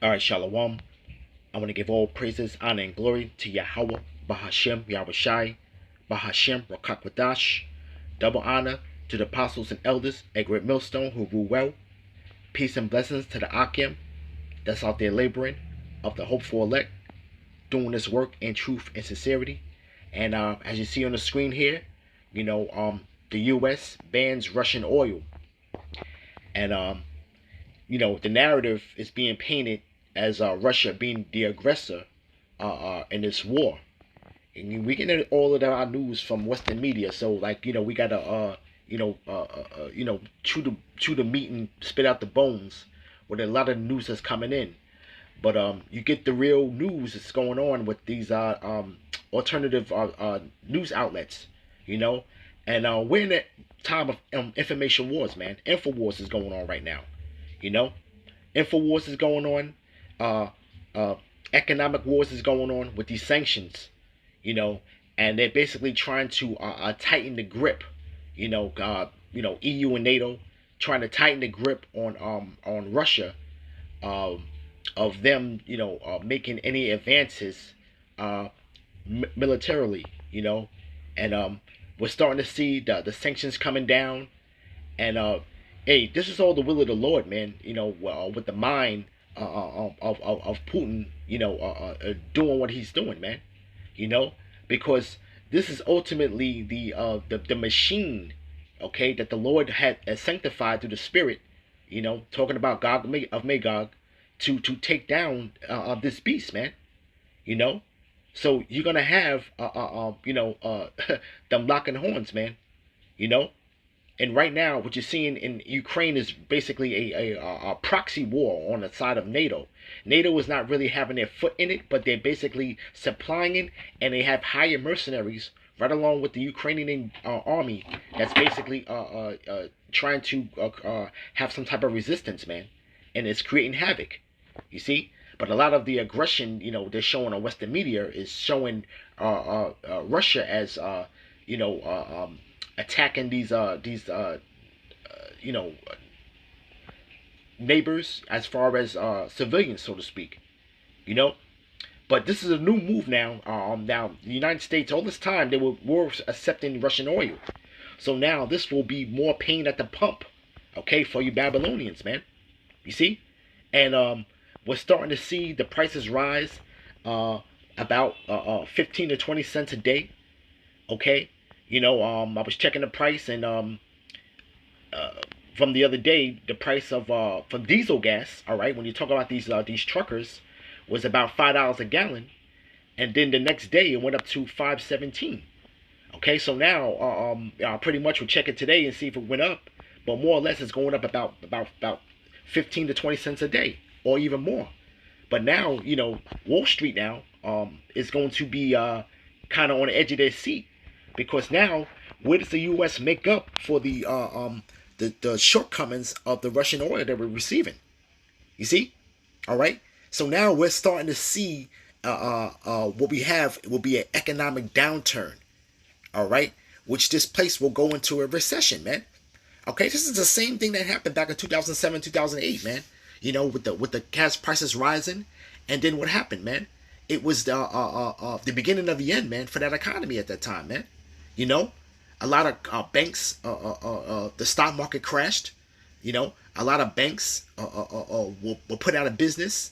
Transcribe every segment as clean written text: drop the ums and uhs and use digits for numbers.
All right, Shalom. I want to give all praises, honor, and glory to Yahweh, Bahashem, Yahushai, Bahashem, Rakakwadash. Double honor to the apostles and elders at Great Millstone who rule well. Peace and blessings to the Akim that's out there laboring, of the hopeful elect, doing this work in truth and sincerity. And as you see on the screen here, the U.S. bans Russian oil. And, the narrative is being painted as Russia being the aggressor in this war. And we get all of our news from Western media, so we gotta chew the meat and spit out the bones with a lot of news that's coming in. But you get the real news that's going on with these alternative news outlets, and we're in a time of information wars, man. Infowars is going on right now, Infowars is going on. Economic wars is going on with these sanctions, and they're basically trying to tighten the grip, EU and NATO trying to tighten the grip on Russia, of them, making any advances militarily, and we're starting to see the sanctions coming down, and hey, this is all the will of the Lord, man. With the mind of Putin, doing what he's doing, man. Because this is ultimately the machine, okay, that the Lord had sanctified through the Spirit, talking about Gog of Magog, to take down this beast, man. So you're gonna have them locking horns, man. And right now, what you're seeing in Ukraine is basically a proxy war on the side of NATO. NATO is not really having their foot in it, but they're basically supplying it, and they have higher mercenaries right along with the Ukrainian army that's basically trying to have some type of resistance, man. And it's creating havoc, you see? But a lot of the aggression, they're showing on Western media is showing Russia as, attacking these neighbors as far as civilians, so to speak, But this is a new move now. Now the United States, all this time they were accepting Russian oil, so now this will be more pain at the pump, okay, for you Babylonians, man. You see, and we're starting to see the prices rise, about 15 to 20 cents a day, okay. I was checking the price, and from the other day, the price of for diesel gas, all right, when you talk about these truckers, was about $5 a gallon, and then the next day it went up to $5.17. Okay, so now pretty much we'll check it today and see if it went up, but more or less it's going up about 15 to 20 cents a day, or even more. But now, Wall Street now is going to be kind of on the edge of their seat. Because now, where does the U.S. make up for the shortcomings of the Russian oil that we're receiving? You see, all right. So now we're starting to see what we have will be an economic downturn, all right, which this place will go into a recession, man. Okay, this is the same thing that happened back in 2007, 2008, man. With the gas prices rising, and then what happened, man? It was the beginning of the end, man, for that economy at that time, man. A lot of banks, the stock market crashed. A lot of banks were put out of business.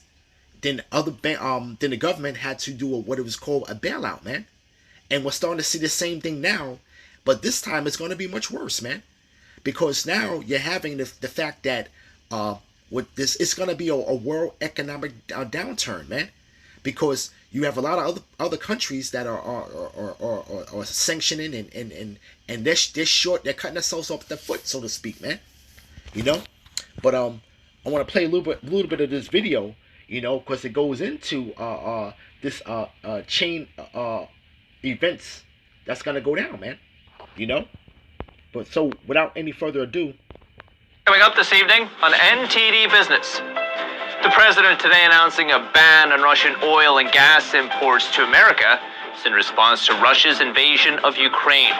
Then then the government had to do what it was called a bailout, man. And we're starting to see the same thing now, but this time it's going to be much worse, man, because now you're having the fact that with this, it's going to be a world economic downturn, man, because you have a lot of other countries that are sanctioning and they're short. They're cutting themselves off the foot, so to speak, man. But I want to play a little bit of this video, because it goes into this chain events that's gonna go down, man. But so without any further ado, coming up this evening on NTD Business. The president today announcing a ban on Russian oil and gas imports to America in response to Russia's invasion of Ukraine.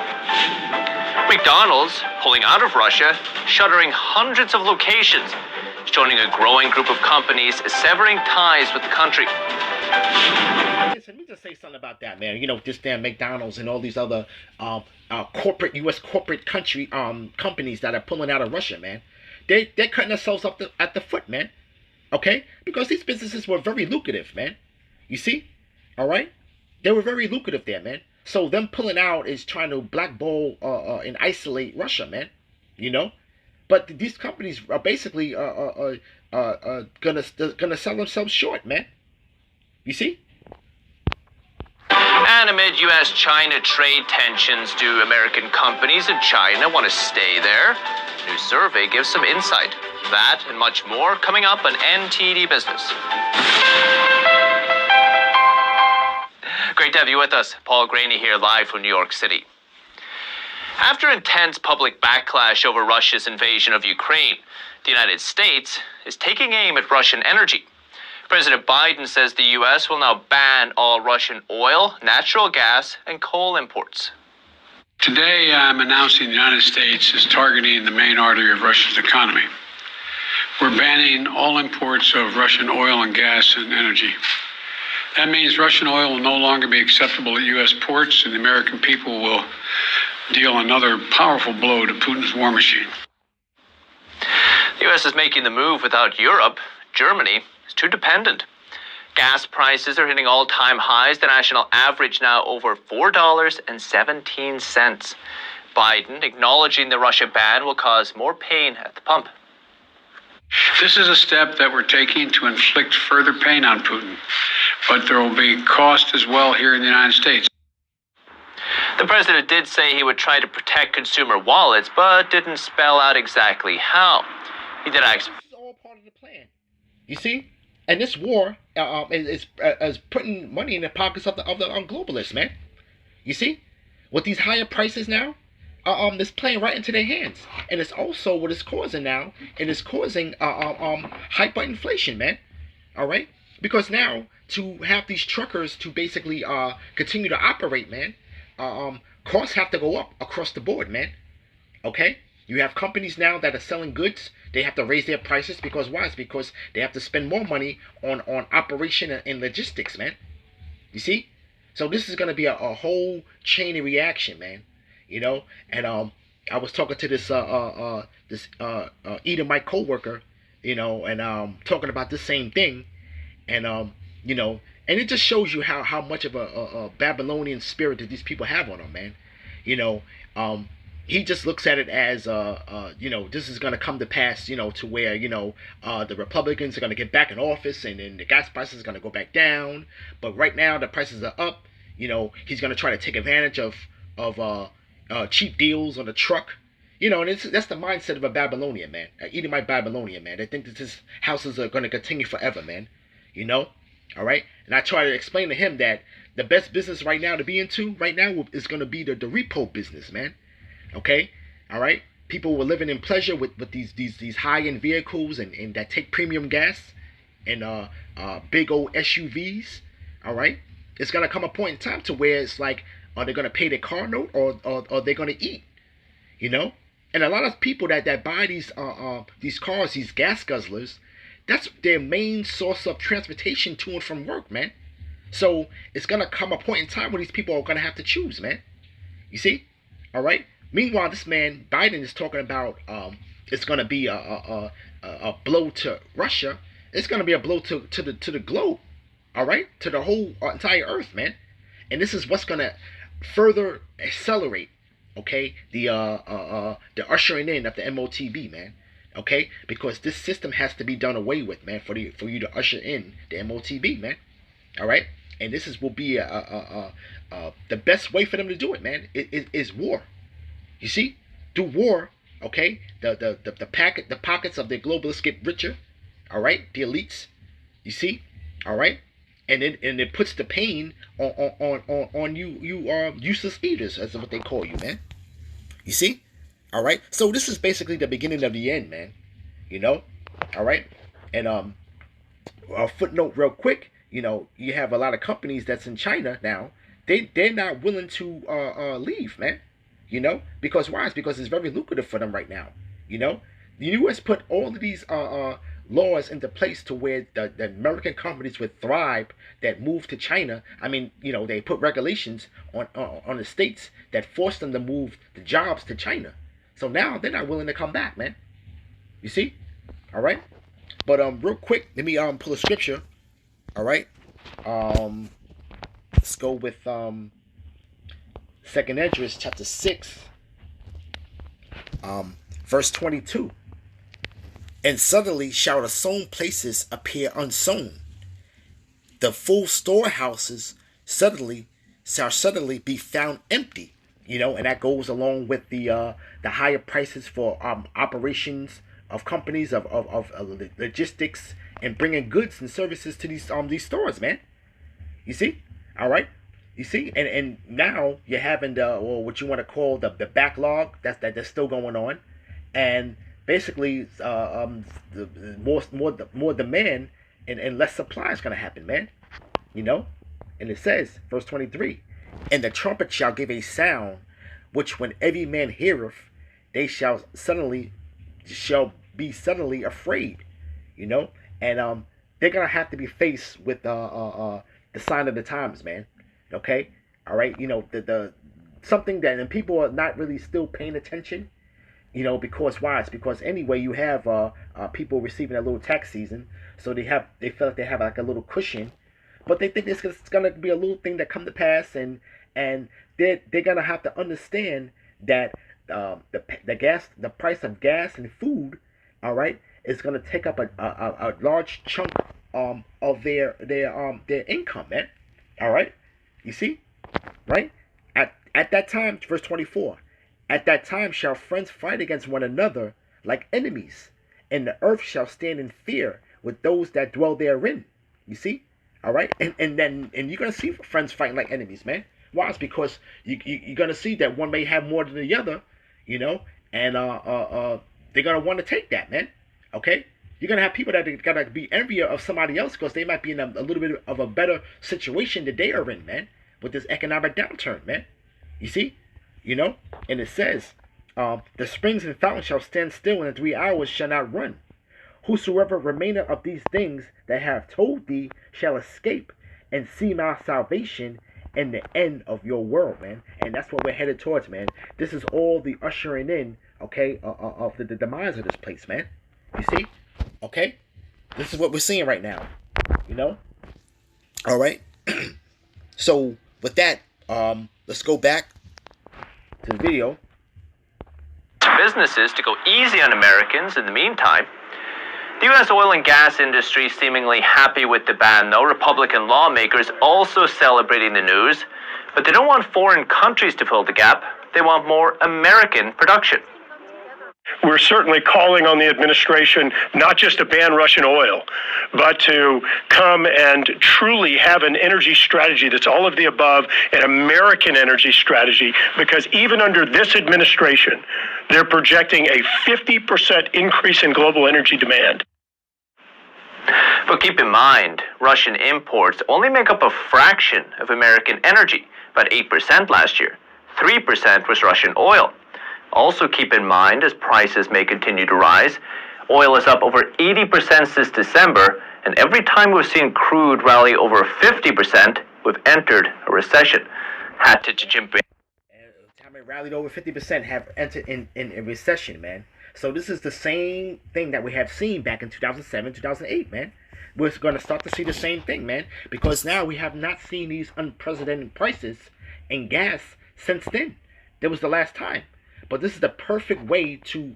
McDonald's pulling out of Russia, shuttering hundreds of locations joining a growing group of companies severing ties with the country. Let me just say something about that, man. You know, this damn McDonald's and all these other corporate U.S. corporate companies that are pulling out of Russia, man. They're cutting themselves up at the foot, man. Okay, because these businesses were very lucrative, man. You see, all right, they were very lucrative there, man. So them pulling out is trying to blackball and isolate Russia, man. You know, but these companies are basically gonna sell themselves short, man. You see. And amid U.S.-China trade tensions, do American companies in China want to stay there? A new survey gives some insight. That and much more coming up on NTD Business. Great to have you with us. Paul Graney here, live from New York City. After intense public backlash over Russia's invasion of Ukraine, the United States is taking aim at Russian energy. President Biden says the U.S. will now ban all Russian oil, natural gas, and coal imports. Today, I'm announcing the United States is targeting the main artery of Russia's economy. We're banning all imports of Russian oil and gas and energy. That means Russian oil will no longer be acceptable at U.S. ports, and the American people will deal another powerful blow to Putin's war machine. The U.S. is making the move without Europe. Germany is too dependent. Gas prices are hitting all-time highs. The national average now over $4.17. Biden acknowledging the Russia ban will cause more pain at the pump. This is a step that we're taking to inflict further pain on Putin, but there will be cost as well here in the United States. The president did say he would try to protect consumer wallets, but didn't spell out exactly how. He did ask. This is all part of the plan. You see? And this war is putting money in the pockets of the globalists, man. You see? With these higher prices now, it's playing right into their hands. And it's also what it's causing now. It is causing hyperinflation, man. All right? Because now, to have these truckers to basically continue to operate, man, costs have to go up across the board, man. Okay? You have companies now that are selling goods. They have to raise their prices because why? It's because they have to spend more money on operation and logistics, man. You see? So this is going to be a whole chain of reaction, man. You know? And I was talking to this Edomite co-worker, you know, and talking about the same thing. And, you know, and it just shows you how much of a Babylonian spirit that these people have on them, man. You know, he just looks at it as, you know, this is going to come to pass, you know, to where, you know, the Republicans are going to get back in office and then the gas prices are going to go back down. But right now the prices are up. You know, he's going to try to take advantage of cheap deals on the truck. You know, and that's the mindset of a Babylonian, man. Edomite Babylonian, man. They think that his houses are going to continue forever, man. You know? All right? And I try to explain to him that the best business right now to be into right now is going to be the repo business, man. Okay? All right? People were living in pleasure with these high-end vehicles and that take premium gas and big old SUVs. All right? It's going to come a point in time to where it's like, are they going to pay their car note or are they going to eat? You know? And a lot of people that buy these cars, these gas guzzlers, that's their main source of transportation to and from work, man. So it's going to come a point in time where these people are going to have to choose, man. You see? All right? Meanwhile, this man, Biden, is talking about it's going to be a blow to Russia. It's going to be a blow to the globe. All right? To the whole entire earth, man. And this is what's going to further accelerate, okay, the ushering in of the MOTB, man. Okay? Because this system has to be done away with, man, for you to usher in the MOTB, man. All right? And this will be the best way for them to do it, man. Is war. You see? Through war, okay, the pockets of the globalists get richer. All right? The elites. You see? All right? And it puts the pain on you useless eaters, as what they call you, man. You see? All right? So this is basically the beginning of the end, man. You know? All right? And a footnote real quick, you know, you have a lot of companies that's in China now. They're not willing to leave, man. You know? Because why? It's because it's very lucrative for them right now. You know? The U.S. put all of these laws into place to where the American companies would thrive that move to China. I mean, they put regulations on the states that force them to move the jobs to China. So now they're not willing to come back, man. You see? All right. But real quick, let me pull a scripture. All right. Let's go with Second Esdras chapter 6, verse 22. And suddenly shall the sown places appear unsown. The full storehouses shall suddenly be found empty. And that goes along with the higher prices for operations of companies of logistics and bringing goods and services to these stores, man. You see? All right. You see, and now you're having what you want to call the backlog that's still going on, and basically the more demand and less supply is going to happen, man. And it says, verse 23, and the trumpet shall give a sound, which when every man heareth, they shall be suddenly afraid. And they're gonna have to be faced with the sign of the times, man. Okay, all right. The something that, and people are not really still paying attention. Because why? It's because anyway you have people receiving a little tax season, so they feel like they have like a little cushion, but they think it's gonna be a little thing that come to pass, and they're gonna have to understand that the price of gas and food, all right, is gonna take up a large chunk of their income, man. All right. You see, right? At that time, verse 24, at that time shall friends fight against one another like enemies, and the earth shall stand in fear with those that dwell therein. You see, all right, and you're gonna see friends fighting like enemies, man. Why? It's because you're gonna see that one may have more than the other, and they're gonna want to take that, man. Okay. You're going to have people that are going to be envious of somebody else because they might be in a little bit of a better situation that they are in, man, with this economic downturn, man. You see? And it says, the springs and fountains shall stand still, and in 3 hours shall not run. Whosoever remaineth of these things that I have told thee shall escape and see my salvation and the end of your world, man. And that's what we're headed towards, man. This is all the ushering in, okay, of the demise of this place, man. You see? Okay, this is what we're seeing right now. All right. So with that, let's go back to the video. Businesses to go easy on Americans in the meantime. The U.S. oil and gas industry seemingly happy with the ban, though. Republican lawmakers also celebrating the news, but they don't want foreign countries to fill the gap. They want more American production. We're certainly calling on the administration not just to ban Russian oil, but to come and truly have an energy strategy that's all of the above, an American energy strategy, because even under this administration, they're projecting a 50% increase in global energy demand. But keep in mind, Russian imports only make up a fraction of American energy, about 8% last year. 3% was Russian oil. Also keep in mind, as prices may continue to rise, oil is up over 80% since December, and every time we've seen crude rally over 50%, we've entered a recession. Hat tip to Jim. Every time it rallied over 50%, have entered in a recession, man. So this is the same thing that we have seen back in 2007, 2008, man. We're going to start to see the same thing, man, because now we have not seen these unprecedented prices in gas since then. That was the last time. But this is the perfect way to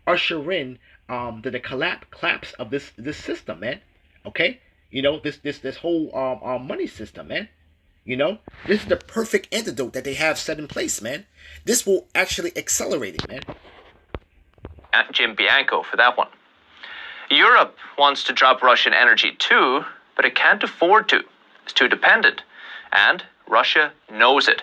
usher in the collapse of this system, man. Okay, this whole money system, man. This is the perfect antidote that they have set in place, man. This will actually accelerate it, man. Jim Bianco for that one. Europe wants to drop Russian energy too, but it can't afford to. It's too dependent, and Russia knows it.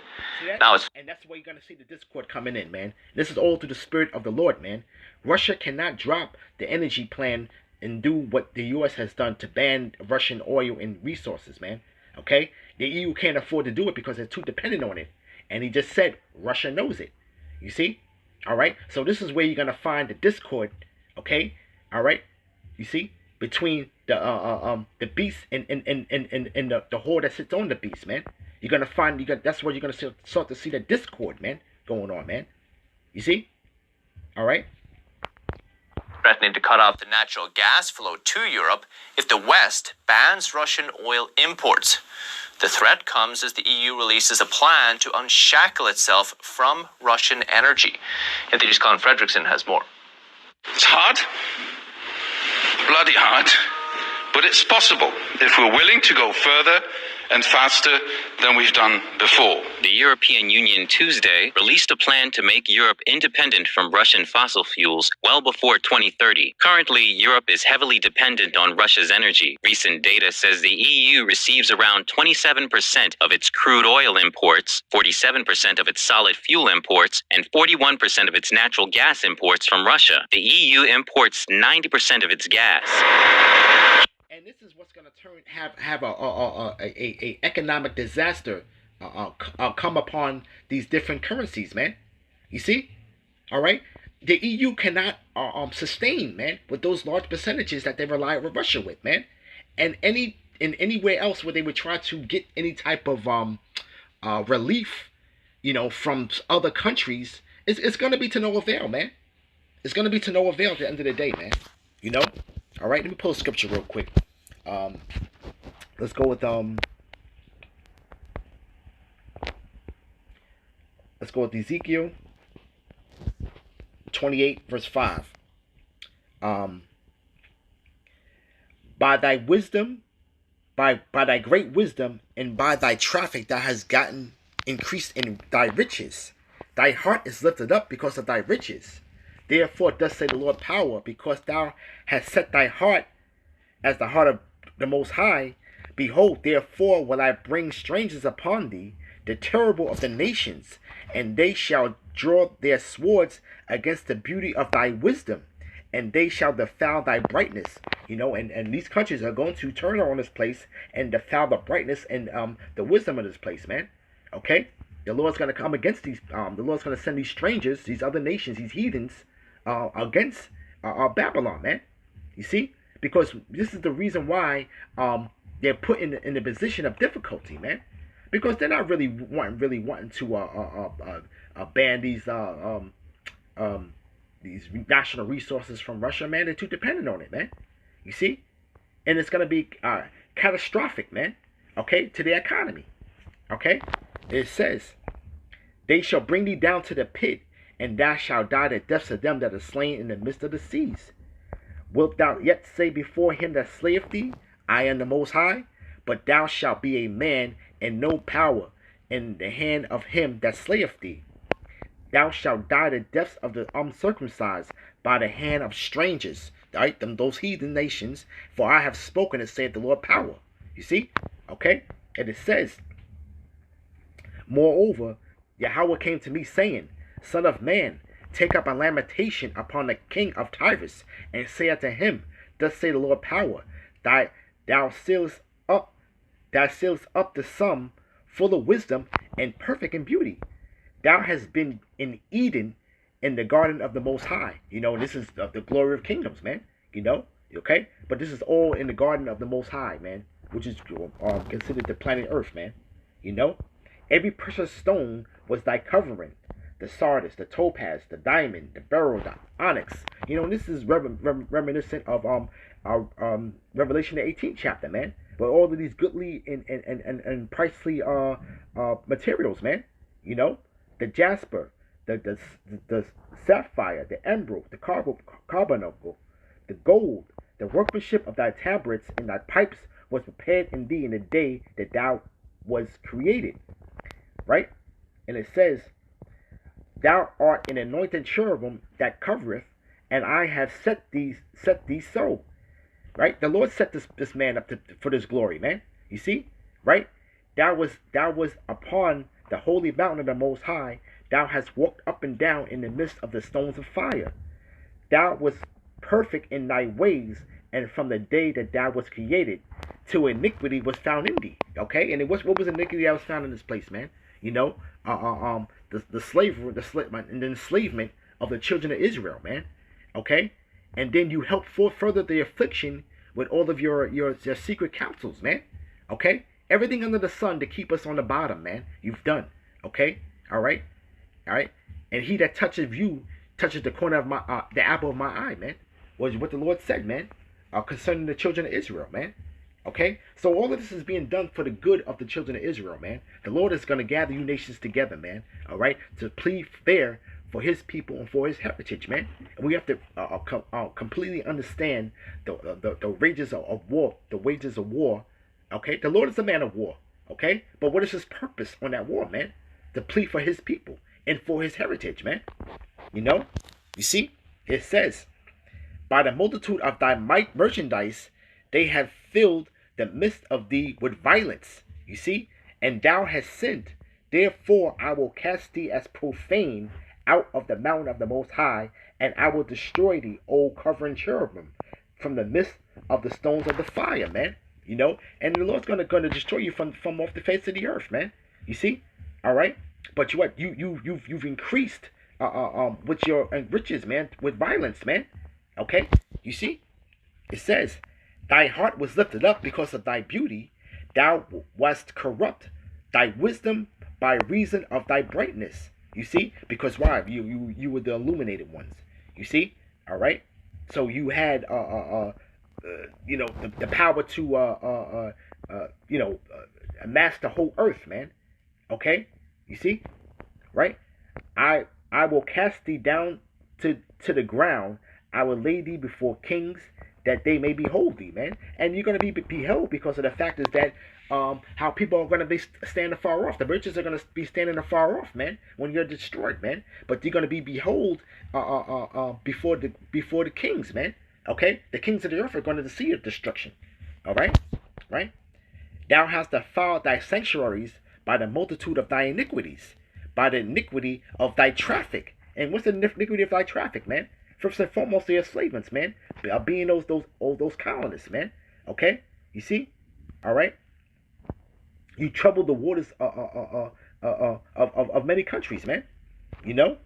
And that's where you're going to see the discord coming in, man. This is all through the spirit of the Lord, man. Russia cannot drop the energy plan and do what the U.S. has done to ban Russian oil and resources, man. Okay? The EU can't afford to do it because they're too dependent on it. And he just said Russia knows it. You see? All right? So this is where you're going to find the discord, okay? All right? You see, between the beast and the whore that sits on the beast, man. You're gonna find that's where you're gonna start to see the discord, man, going on, man. You see? All right. Threatening to cut off the natural gas flow to Europe if the West bans Russian oil imports. The threat comes as the EU releases a plan to unshackle itself from Russian energy. Anthony's Colin Fredrickson has more. It's hard, bloody hard, but it's possible if we're willing to go further and faster than we've done before. The European Union Tuesday released a plan to make Europe independent from Russian fossil fuels well before 2030. Currently, Europe is heavily dependent on Russia's energy. Recent data says the EU receives around 27% of its crude oil imports, 47% of its solid fuel imports, and 41% of its natural gas imports from Russia. The EU imports 90% of its gas. And this is what's going to have a economic disaster come upon these different currencies, man. You see, all right. The EU cannot sustain, man, with those large percentages that they rely on Russia with, man. And anywhere else where they would try to get any type of relief, from other countries, it's going to be to no avail, man. It's going to be to no avail at the end of the day, man. All right. Let me pull a scripture real quick. Let's go with Ezekiel 28 verse 5. By thy wisdom, by thy great wisdom, and by thy traffic thou hast gotten increased in thy riches. Thy heart is lifted up because of thy riches. Therefore thus say the Lord power, because thou hast set thy heart as the heart of the Most High. Behold, therefore will I bring strangers upon thee, the terrible of the nations, and they shall draw their swords against the beauty of thy wisdom, and they shall defile thy brightness. And these countries are going to turn on this place and defile the brightness and the wisdom of this place, man. Okay? The Lord's going to come against these, the Lord's going to send these strangers, these other nations, these heathens, against Babylon, man. You see? Because this is the reason why they're put in the position of difficulty, man. Because they're not really wanting to ban these national resources from Russia, man. They're too dependent on it, man. You see, and it's gonna be catastrophic, man. Okay, to the economy. Okay, it says, "They shall bring thee down to the pit, and thou shalt die the deaths of them that are slain in the midst of the seas. Wilt thou yet say before him that slayeth thee, I am the Most High? But thou shalt be a man, and no power in the hand of him that slayeth thee. Thou shalt die the deaths of the uncircumcised by the hand of strangers," right? Those heathen nations. "For I have spoken, and saith the Lord power." You see? Okay? And it says, "Moreover, Yahweh came to me, saying, Son of man, take up a lamentation upon the king of Tyrus, and say unto him, Thus say the Lord power, thou sealest up the sum, full of wisdom and perfect in beauty. Thou hast been in Eden, in the garden of the Most High." This is the glory of kingdoms, man. Okay? But this is all in the garden of the Most High, man, which is considered the planet Earth, man. Every precious stone was thy covering, the sardis, the topaz, the diamond, the beryl, the onyx. This is reminiscent of Revelation the 18th chapter, man. But all of these goodly and pricely materials, man. The jasper, the sapphire, the emerald, the carbuncle, the gold, the workmanship of thy tabrets and thy pipes was prepared in thee in the day that thou was created. Right? And it says, "Thou art an anointed cherubim that covereth, and I have set thee so." Right? The Lord set this man up for this glory, man. You see? Right? Thou was upon the holy mountain of the Most High. Thou hast walked up and down in the midst of the stones of fire. Thou was perfect in thy ways, and from the day that thou was created, till iniquity was found in thee. Okay? And what was iniquity that was found in this place, man? The slavery, and the enslavement of the children of Israel, man. Okay? And then you help further the affliction with all of your secret counsels, man. Okay? Everything under the sun to keep us on the bottom, man. You've done. Okay? All right? All right? And he that touches you touches the corner of the apple of my eye, man. Was what the Lord said, man. Concerning the children of Israel, man. Okay? So all of this is being done for the good of the children of Israel, man. The Lord is going to gather you nations together, man. All right? To plead fair for his people and for his heritage, man. And we have to completely understand the wages of war. The wages of war. Okay? The Lord is a man of war. Okay? But what is his purpose on that war, man? To plead for his people and for his heritage, man. You know? You see? It says, by the multitude of thy merchandise, they have filled the midst of thee with violence. You see? And thou hast sinned. Therefore I will cast thee as profane out of the mountain of the Most High, and I will destroy thee, O covering cherubim, from the midst of the stones of the fire, man. You know? And the Lord's gonna destroy you from off the face of the earth, man. You see? All right? But you've increased with your riches, man, with violence, man. Okay? You see? It says, thy heart was lifted up because of thy beauty. Thou wast corrupt. Thy wisdom by reason of thy brightness. You see? Because why? You were the illuminated ones. You see? All right? So you had, the power to, amass the whole earth, man. Okay? You see? Right? I will cast thee down to the ground. I will lay thee before kings, that they may behold thee, man. And you're going to be beheld because of the fact is that how people are going to be standing far off. The riches are going to be standing afar off, man, when you're destroyed, man. But you're going to be behold before the kings, man. Okay? The kings of the earth are going to see your destruction. All right? Right? Thou hast defiled thy sanctuaries by the multitude of thy iniquities, by the iniquity of thy traffic. And what's the iniquity of thy traffic, man? First and foremost, the enslavements, man. Being those colonists, man. Okay? You see? All right? You troubled the waters of many countries, man. You know?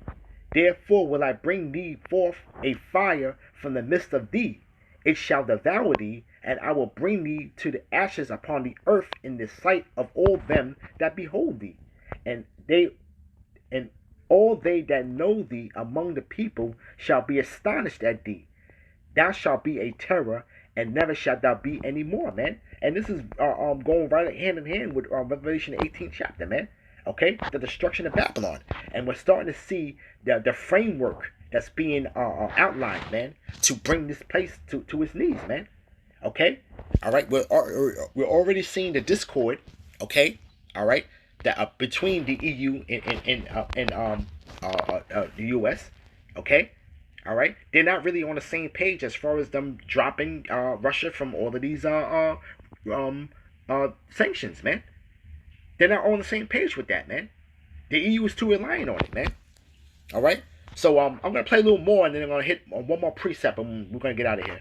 Therefore will I bring thee forth a fire from the midst of thee. It shall devour thee, and I will bring thee to the ashes upon the earth in the sight of all them that behold thee. And all they that know thee among the people shall be astonished at thee. Thou shalt be a terror, and never shalt thou be any more, man. And this is going right hand in hand with Revelation 18th chapter, man. Okay, the destruction of Babylon, and we're starting to see the framework that's being outlined, man, to bring this place to its knees, man. Okay, all right, we're already seeing the discord. Okay, all right, that between the EU and the US. Okay, all right, they're not really on the same page as far as them dropping Russia from all of these sanctions, man. They're not on the same page with that, man. The EU is too reliant on it, man. All right, so I'm gonna play a little more, and then I'm gonna hit one more precept, and we're gonna get out of here.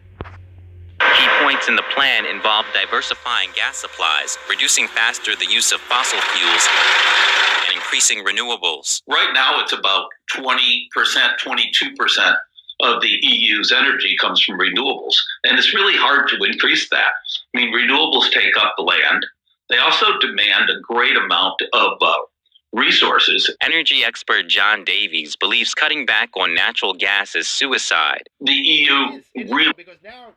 Key points in the plan involve diversifying gas supplies, reducing faster the use of fossil fuels, and increasing renewables. Right now, it's about 20%, 22% of the EU's energy comes from renewables. And it's really hard to increase that. I mean, renewables take up the land. They also demand a great amount of resources. Energy expert John Davies believes cutting back on natural gas is suicide. The EU really... Because now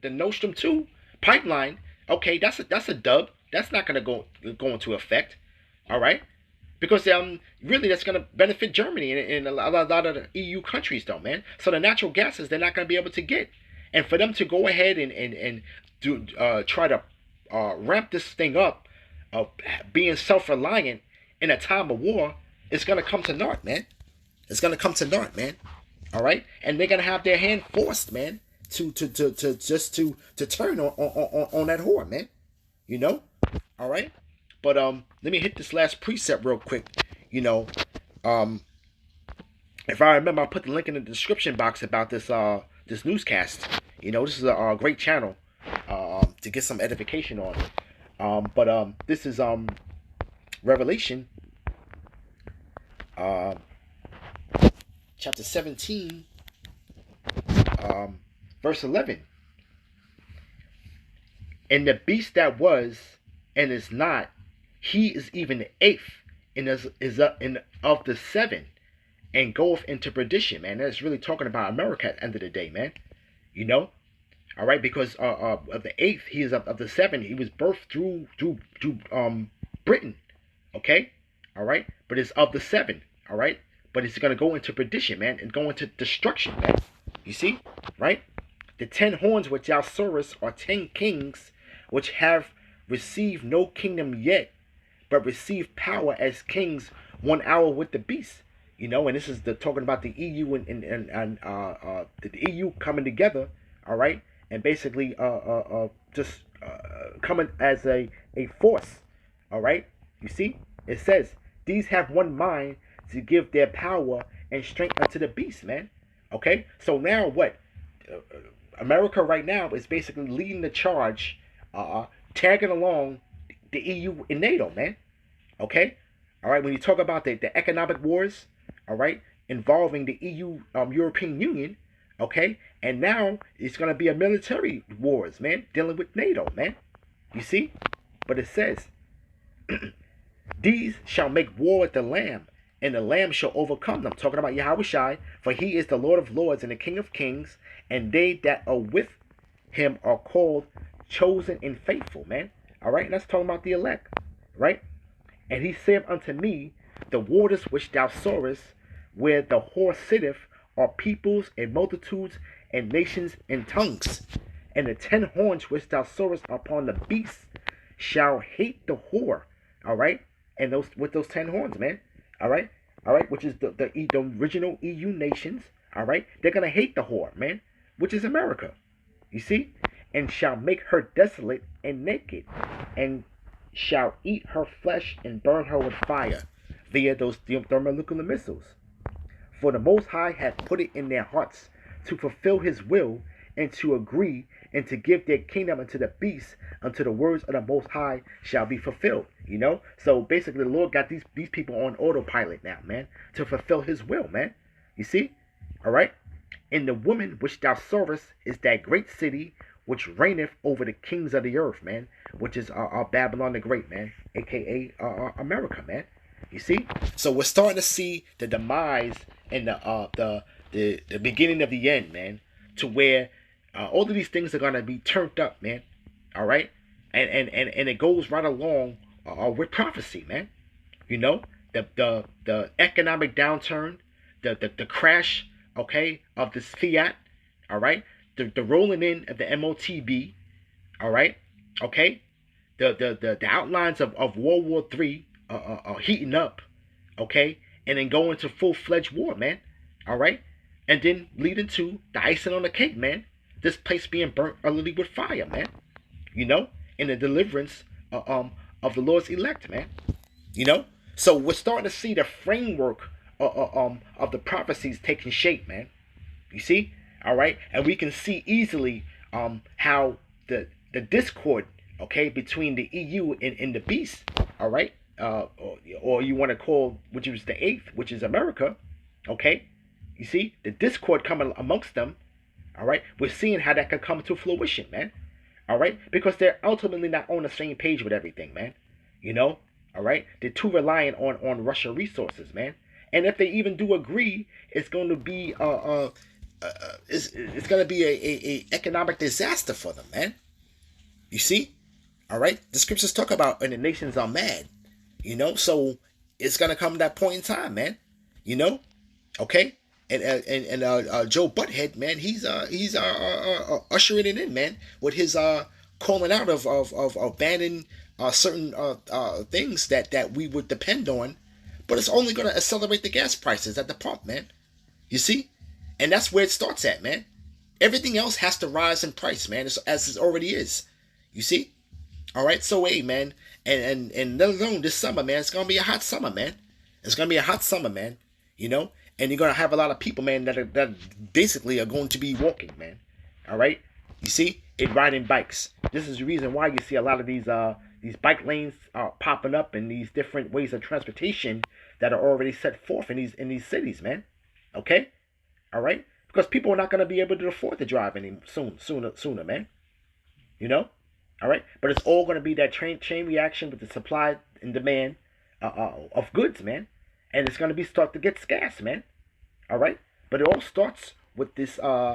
the Nord Stream 2 pipeline, okay, that's a dub. That's not going to go into effect, all right? Because really that's going to benefit Germany and a lot of the EU countries, though, man. So the natural gases they're not going to be able to get, and for them to go ahead and do try to ramp this thing up, being self-reliant in a time of war, it's going to come to naught, man. It's going to come to naught, man. All right, and they're going to have their hand forced, man, to turn on that whore, man. You know, all right. But let me hit this last precept real quick. You know, if I remember, I'll put the link in the description box about this this newscast. You know, this is a great channel to get some edification on. But this is Revelation chapter 17, verse 11. And the beast that was and is not, he is even the eighth, and is of the seven, and goeth into perdition, man. That's really talking about America at the end of the day, man. You know, all right, because of the eighth, he is of the seven. He was birthed through Britain, okay, all right, but it's of the seven, all right, but it's gonna go into perdition, man, and go into destruction, man. You see, right? The 10 horns which thou sawest are 10 kings, which have received no kingdom yet, but receive power as kings 1 hour with the beast. You know, and this is talking about the EU and the EU coming together, all right, and basically just coming as a force, all right. You see, it says these have one mind to give their power and strength unto the beast, man. Okay, so now what? America right now is basically leading the charge, tagging along the EU and NATO, man. Okay, all right. When you talk about the economic wars, all right, involving the EU, European Union, okay, and now it's gonna be a military wars, man, dealing with NATO, man. You see, but it says, these shall make war with the Lamb, and the Lamb shall overcome them. Talking about Yahushua, for he is the Lord of lords and the King of kings, and they that are with him are called chosen and faithful, man. All right, and that's talking about the elect, right? And he said unto me, the waters which thou sawest, where the whore sitteth, are peoples and multitudes and nations and tongues. And the 10 horns which thou sawest upon the beast shall hate the whore. All right, and those with those 10 horns, man. All right, which is the original EU nations. All right, they're gonna hate the whore, man, which is America. You see, and shall make her desolate and naked, and shall eat her flesh and burn her with fire, via those thermonuclear missiles. For the Most High hath put it in their hearts to fulfill his will, and to agree, and to give their kingdom unto the beast, until the words of the Most High shall be fulfilled. You know? So basically the Lord got these people on autopilot now, man, to fulfill his will, man. You see? Alright? And the woman which thou sawest is that great city which reigneth over the kings of the earth, man, which is Babylon the Great, man, aka America, man. You see? So we're starting to see the demise and the beginning of the end, man, to where all of these things are gonna be turned up, man. All right, and it goes right along with prophecy, man. You know, the economic downturn, the crash, okay, of this fiat, all right, the rolling in of the MOTB, all right, okay, the outlines of World War III heating up, okay, and then going to full-fledged war, man. All right, and then leading to the icing on the cake, man. This place being burnt utterly with fire, man. You know, and the deliverance of the Lord's elect, man. You know, so we're starting to see the framework of the prophecies taking shape, man. You see, all right, and we can see easily how the discord, okay, between the EU and the beast, all right, or you want to call, which is the eighth, which is America, okay. You see the discord coming amongst them. All right, we're seeing how that could come to fruition, man. All right, because they're ultimately not on the same page with everything, man. You know, all right, they're too reliant on Russian resources, man. And if they even do agree, it's going to be it's going to be a economic disaster for them, man. You see, all right, the scriptures talk about when the nations are mad, you know, so it's going to come to that point in time, man. You know, okay. And Joe Butthead, man, he's ushering it in, man, with his calling out of banning certain things that we would depend on, but it's only going to accelerate the gas prices at the pump, man. You see, and that's where it starts at, man. Everything else has to rise in price, man, as it already is. You see, all right. So hey, man, and let alone this summer, man, it's gonna be a hot summer, man. It's gonna be a hot summer, man. You know. And you're going to have a lot of people, man, that basically are going to be walking, man. All right? You see? And riding bikes. This is the reason why you see a lot of these bike lanes popping up and these different ways of transportation that are already set forth in these cities, man. Okay? All right? because people are not going to be able to afford to drive any sooner, man. You know, all right. But it's all going to be that chain reaction with the supply and demand of goods, man, and it's going to be start to get scarce, man. All right. But it all starts with this the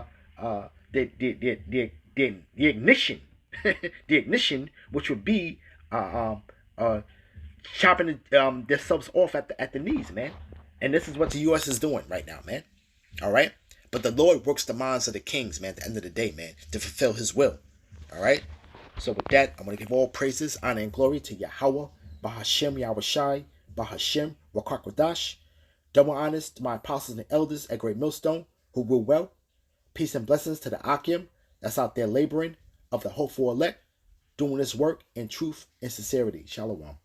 ignition, the ignition, which would be chopping themselves off at the knees, man. And this is what the U.S. is doing right now, man. All right. But the Lord works the minds of the kings, man, at the end of the day, man, to fulfill his will. All right? So with that, I'm going to give all praises, honor, and glory to Yahweh, Bahashem Yahushai, Bahashem Wakakwadash. Double honors to my apostles and elders at Great Millstone, who rule well. Peace and blessings to the Akim that's out there laboring, of the hopeful elect, doing this work in truth and sincerity. Shalom.